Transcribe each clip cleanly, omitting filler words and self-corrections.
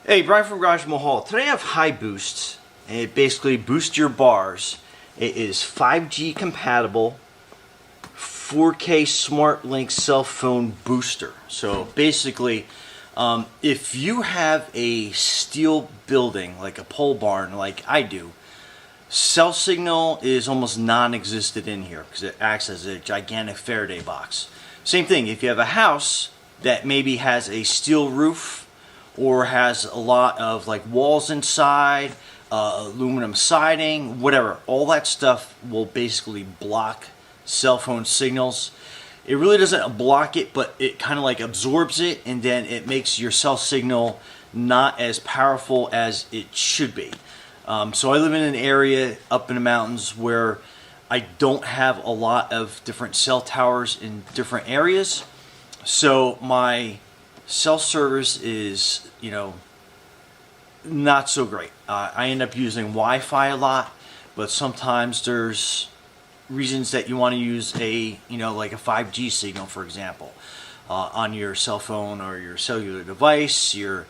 Hey, Brian from Garage Mahal. Today I have High Boost, and it basically boosts your bars. It is 5G compatible, 4K Smart Link cell phone booster. So basically, if you have a steel building, like a pole barn like I do, cell signal is almost non-existent in here because it acts as a gigantic Faraday box. Same thing, if you have a house that maybe has a steel roof or has a lot of like walls inside, aluminum siding, whatever, all that stuff will basically block cell phone signals. It really doesn't block it, but it kind of like absorbs it, and then it makes your cell signal not as powerful as it should be. So I live in an area up in the mountains where I don't have a lot of different cell towers in different areas. So my cell service is, not so great. I end up using Wi-Fi a lot, but sometimes there's reasons that you want to use like a 5G signal, for example, on your cell phone or your cellular device. Your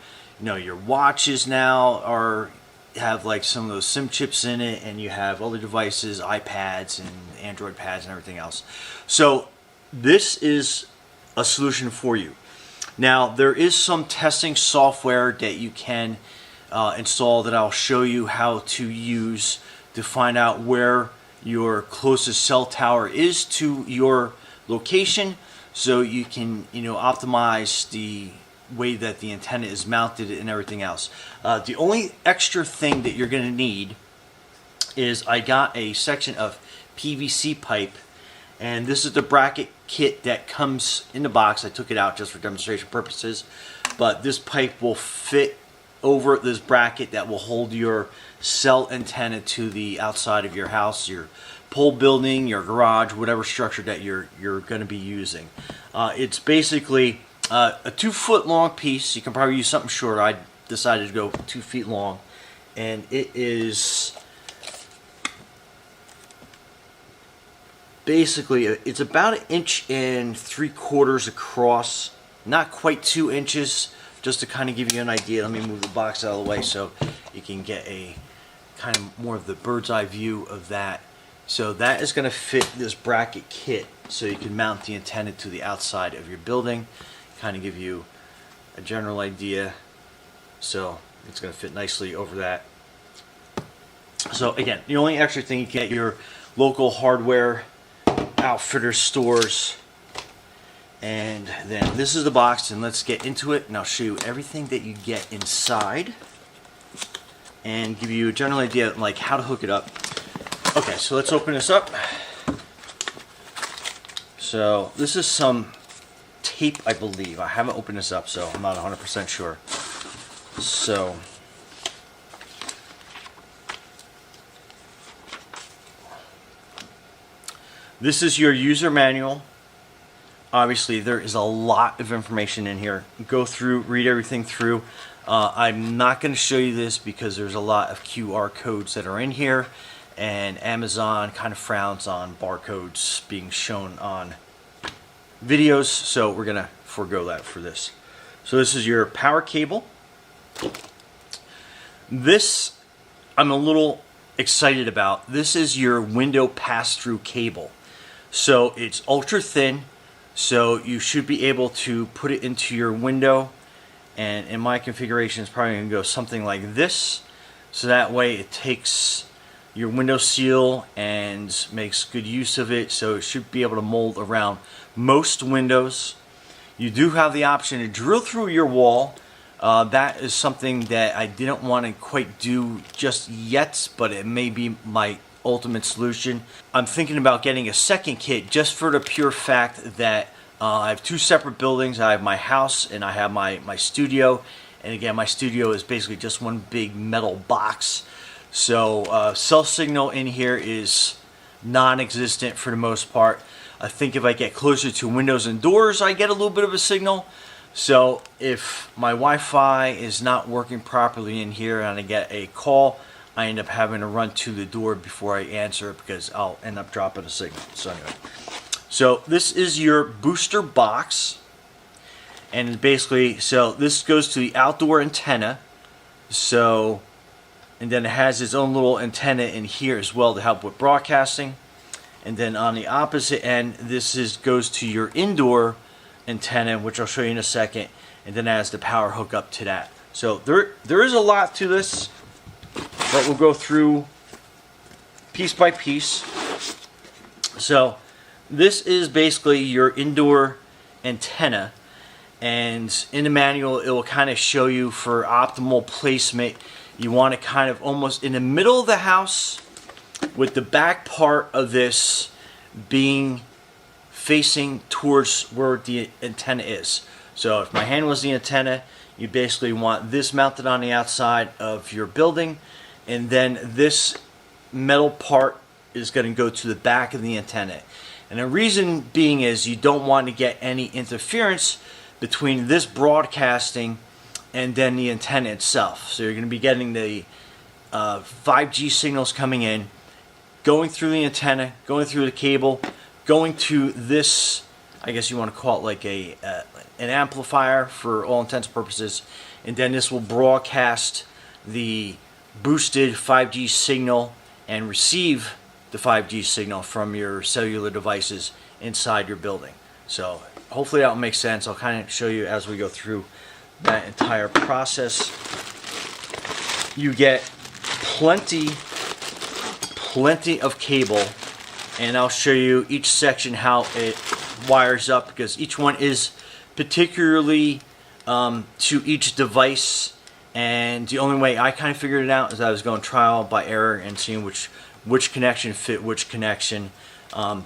watches now have like some of those SIM chips in it, and you have other devices, iPads and Android pads and everything else. So this is a solution for you. Now, there is some testing software that you can install that I'll show you how to use to find out where your closest cell tower is to your location, so you can optimize the way that the antenna is mounted and everything else. The only extra thing that you're going to need is I got a section of PVC pipe, and this is the bracket kit that comes in the box. I took it out just for demonstration purposes, but this pipe will fit over this bracket that will hold your cell antenna to the outside of your house, your pole building, your garage, whatever structure that you're going to be using. It's basically a 2-foot long piece. You can probably use something shorter. I decided to go 2 feet long, and it is basically, it's about 1.75 inches across, not quite 2 inches, just to kind of give you an idea. Let me move the box out of the way so you can get a kind of more of the bird's eye view of that. So that is going to fit this bracket kit, so you can mount the antenna to the outside of your building, kind of give you a general idea. So it's going to fit nicely over that. So again, the only extra thing, you can get your local hardware outfitter stores, and then this is the box, and let's get into it, and I'll show you everything that you get inside and give you a general idea like how to hook it up. Okay, so let's open this up. So this is some tape, I believe. I haven't opened this up, so I'm not 100% sure. So this is your user manual. Obviously, there is a lot of information in here. Go through, read everything through. I'm not going to show you this because there's a lot of QR codes that are in here, and Amazon kind of frowns on barcodes being shown on videos, so we're going to forego that for this. So this is your power cable. This I'm a little excited about. This is your window pass-through cable. So it's ultra thin, so you should be able to put it into your window, and in my configuration it's probably going to go something like this, so that way it takes your window seal and makes good use of it, so it should be able to mold around most windows. You do have the option to drill through your wall. That is something that I didn't want to quite do just yet, but it may be my ultimate solution. I'm thinking about getting a second kit just for the pure fact that I have 2 separate buildings. I have my house and I have my studio, and again, my studio is basically just one big metal box. So cell signal in here is non-existent for the most part. I think if I get closer to windows and doors, I get a little bit of a signal. So if my Wi-Fi is not working properly in here and I get a call, I end up having to run to the door before I answer it because I'll end up dropping a signal. So anyway, so this is your booster box, and basically, so this goes to the outdoor antenna. So, and then it has its own little antenna in here as well to help with broadcasting. And then on the opposite end, goes to your indoor antenna, which I'll show you in a second, and then it has the power hook up to that. So there is a lot to this, but we'll go through piece by piece. So this is basically your indoor antenna, and in the manual it will kind of show you for optimal placement. You want it kind of almost in the middle of the house, with the back part of this being facing towards where the antenna is. So if my hand was the antenna, you basically want this mounted on the outside of your building, and then this metal part is going to go to the back of the antenna. And the reason being is you don't want to get any interference between this broadcasting and then the antenna itself. So you're going to be getting the 5G signals coming in, going through the antenna, going through the cable, going to this, I guess you want to call it like an amplifier for all intents and purposes, and then this will broadcast the boosted 5G signal and receive the 5G signal from your cellular devices inside your building. So hopefully that will make sense. I'll kind of show you as we go through that entire process. You get plenty of cable, and I'll show you each section how it wires up, because each one is particularly to each device. And the only way I kind of figured it out is I was going trial by error and seeing which connection fit which connection.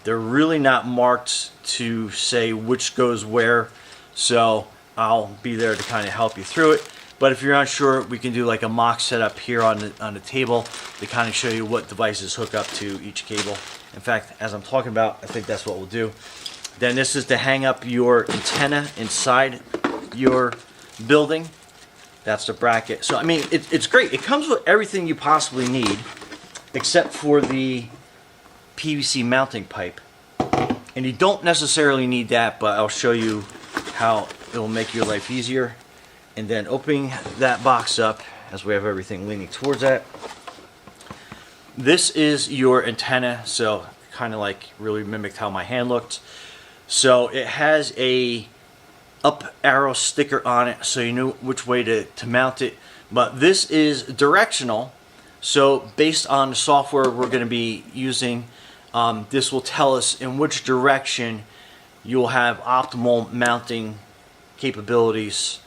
They're really not marked to say which goes where, so I'll be there to kind of help you through it. But if you're unsure, we can do like a mock setup here on the table to kind of show you what devices hook up to each cable. In fact, as I'm talking about, I think that's what we'll do. Then this is to hang up your antenna inside your building. That's the bracket. So I mean, it's great. It comes with everything you possibly need, except for the PVC mounting pipe. And you don't necessarily need that, but I'll show you how it will make your life easier. And then opening that box up, as we have everything leaning towards that. This is your antenna, so kind of like really mimicked how my hand looked. So it has a up arrow sticker on it, so you know which way to mount it. But this is directional, so based on the software we're going to be using, this will tell us in which direction you'll have optimal mounting capabilities,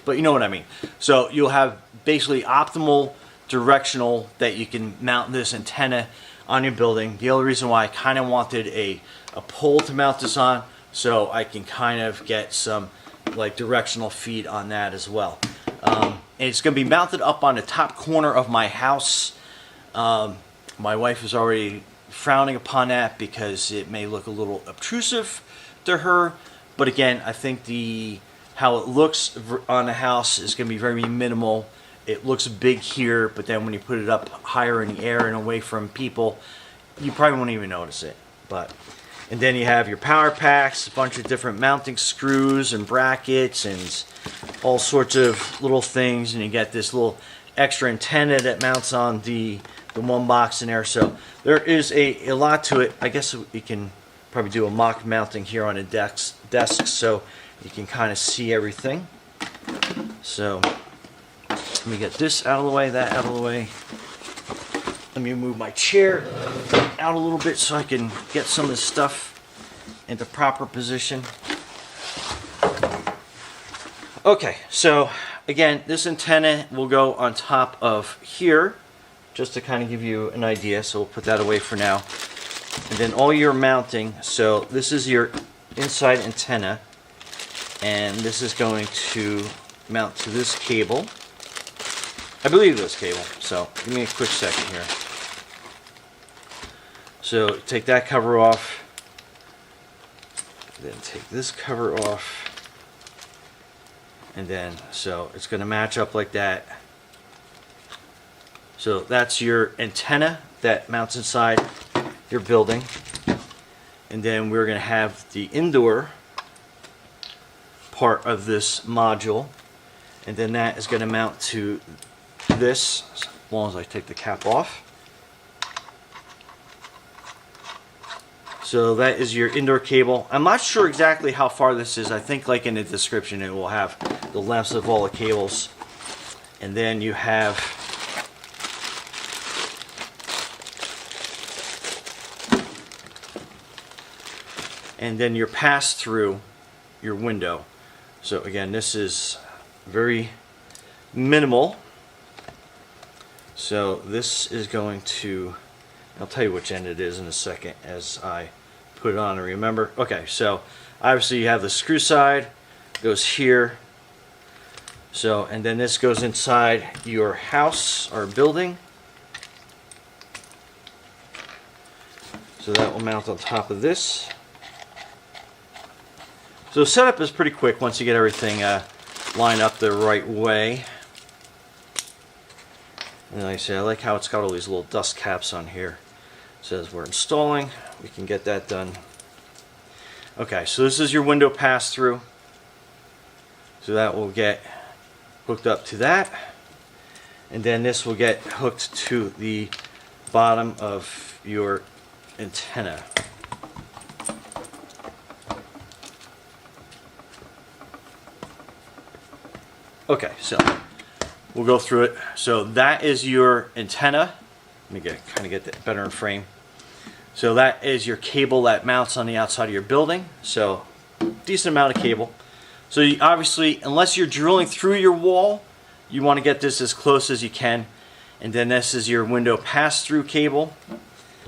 but you know what I mean. So you'll have basically optimal directional that you can mount this antenna on your building. The only reason why I kind of wanted a pole to mount this on, so I can kind of get some like directional feed on that as well. And it's going to be mounted up on the top corner of my house. My wife is already frowning upon that because it may look a little obtrusive to her, but again, I think how it looks on the house is going to be very minimal. It looks big here, but then when you put it up higher in the air and away from people, you probably won't even notice it. And then you have your power packs, a bunch of different mounting screws and brackets and all sorts of little things, and you get this little extra antenna that mounts on the one box in there. So there is a lot to it. I guess we can probably do a mock mounting here on a desk so you can kind of see everything. So let me get this out of the way, that out of the way. Let me move my chair out a little bit so I can get some of this stuff into proper position. Okay, so again, this antenna will go on top of here, just to kind of give you an idea. So we'll put that away for now. And then all your mounting, so this is your inside antenna, and this is going to mount to this cable. I believe this cable, so give me a quick second here. So take that cover off, then take this cover off, and then so it's going to match up like that. So that's your antenna that mounts inside your building, and then we're going to have the indoor part of this module, And then that is going to mount to this, as long as I take the cap off. So that is your indoor cable. I'm not sure exactly how far this is. I think like in the description it will have the lengths of all the cables. And then you have your pass through your window. So again, this is very minimal. So this is going to, I'll tell you which end it is in a second as I put it on and remember. Okay, so obviously you have the screw side, goes here. So, and then this goes inside your house or building. So that will mount on top of this. So setup is pretty quick once you get everything lined up the right way. And like I said, I like how it's got all these little dust caps on here. It says we're installing. We can get that done. Okay, so this is your window pass through. So that will get hooked up to that. And then this will get hooked to the bottom of your antenna. Okay, so we'll go through it. So that is your antenna. Let me kind of get that better in frame. So that is your cable that mounts on the outside of your building. So decent amount of cable. So you, obviously, unless you're drilling through your wall, you want to get this as close as you can. And then this is your window pass-through cable.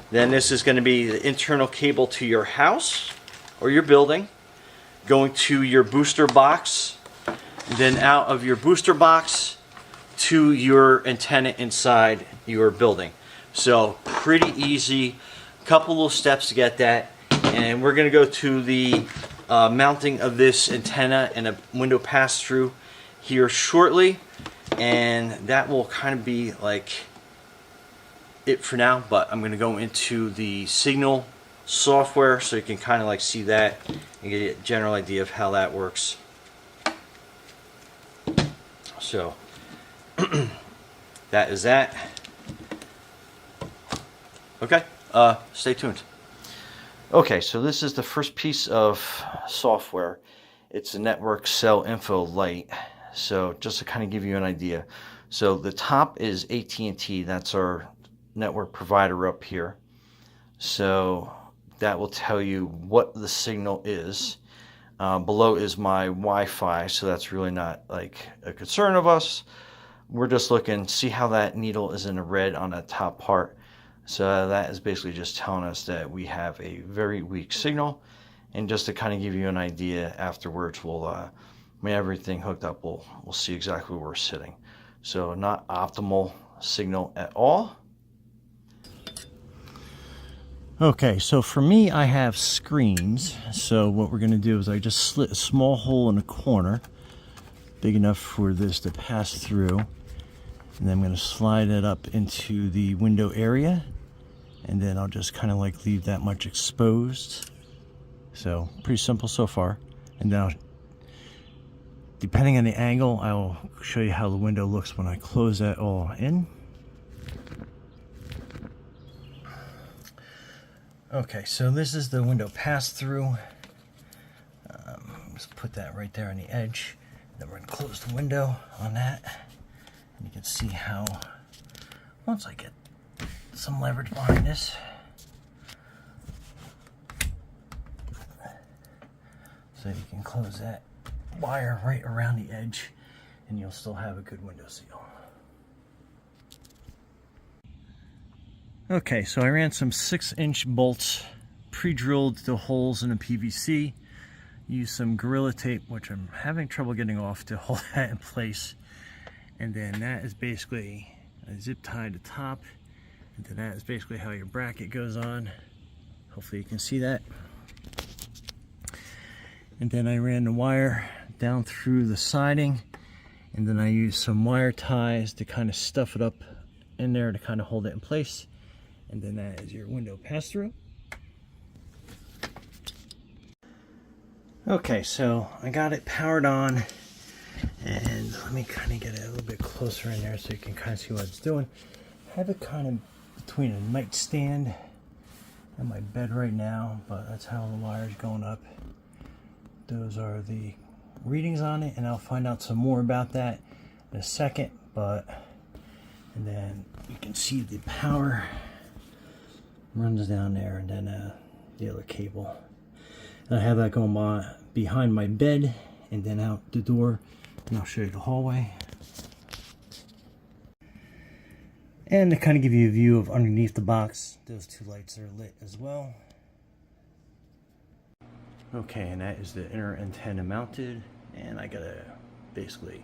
Then this is going to be the internal cable to your house or your building, going to your booster box. And then out of your booster box to your antenna inside your building. So pretty easy. Couple little steps to get that, and we're going to go to the mounting of this antenna and a window pass-through here shortly, and that will kind of be like it for now. But I'm going to go into the Signal software so you can kind of like see that and get a general idea of how that works. So that is that. Okay. Stay tuned. Okay, so this is the first piece of software. It's a Network Cell Info Lite. So just to kind of give you an idea. So the top is AT&T. That's our network provider up here. So that will tell you what the signal is. Below is my Wi-Fi, so that's really not like a concern of us. We're just looking, see how that needle is in the red on that top part. So that is basically just telling us that we have a very weak signal. And just to kind of give you an idea afterwards, we'll when everything hooked up, we'll see exactly where we're sitting. So not optimal signal at all. Okay, so for me, I have screens. So what we're going to do is I just slit a small hole in the corner, big enough for this to pass through. And then I'm going to slide it up into the window area. And then I'll just kind of like leave that much exposed. So pretty simple so far. And now, depending on the angle, I'll show you how the window looks when I close that all in. Okay, so this is the window pass-through. Just put that right there on the edge. Then we're going to close the window on that. And you can see how, once I get some leverage behind this, so you can close that wire right around the edge and you'll still have a good window seal. Okay, so I ran some 6-inch bolts, pre-drilled the holes in the PVC, used some Gorilla Tape, which I'm having trouble getting off, to hold that in place. And then that is basically a zip tie to top. And then that is basically how your bracket goes on. Hopefully you can see that. And then I ran the wire down through the siding. And then I used some wire ties to kind of stuff it up in there to kind of hold it in place. And then that is your window pass-through. Okay, so I got it powered on. And let me kind of get it a little bit closer in there so you can kind of see what it's doing. I have it kind of between a nightstand and my bed right now, but that's how the wire's going up. Those are the readings on it, and I'll find out some more about that in a second. And then you can see the power runs down there, and then the other cable. And I have that going by behind my bed and then out the door, and I'll show you the hallway. And to kind of give you a view of underneath the box, those two lights are lit as well. Okay, and that is the inner antenna mounted, and I gotta basically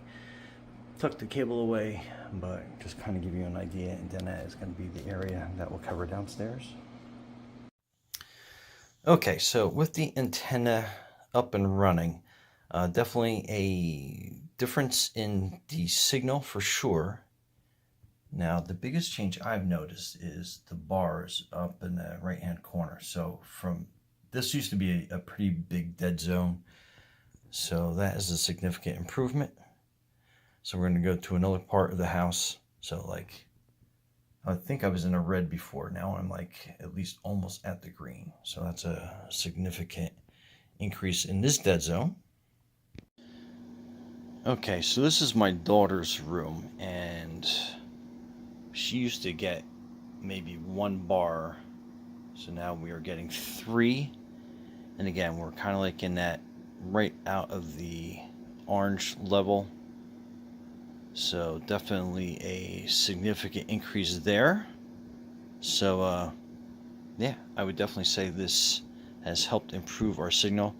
tuck the cable away, but just kind of give you an idea, and then that is going to be the area that we'll cover downstairs. Okay, so with the antenna up and running, definitely a difference in the signal for sure. Now, the biggest change I've noticed is the bars up in the right-hand corner. So this used to be a pretty big dead zone, so that is a significant improvement. So we're going to go to another part of the house. So like, I think I was in a red before. Now I'm like at least almost at the green. So that's a significant increase in this dead zone. Okay, so this is my daughter's room, and she used to get maybe 1 bar. So now we are getting 3. And again, we're kind of like in that right out of the orange level. So definitely a significant increase there. So yeah, I would definitely say this has helped improve our signal.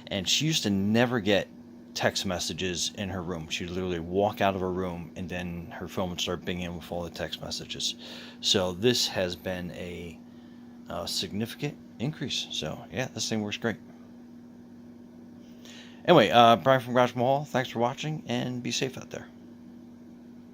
And she used to never get text messages in her room. She'd literally walk out of her room and then her phone would start binging with all the text messages. So this has been a significant increase. So yeah, this thing works great. Anyway, Brian from Garage Mahal, thanks for watching, and be safe out there.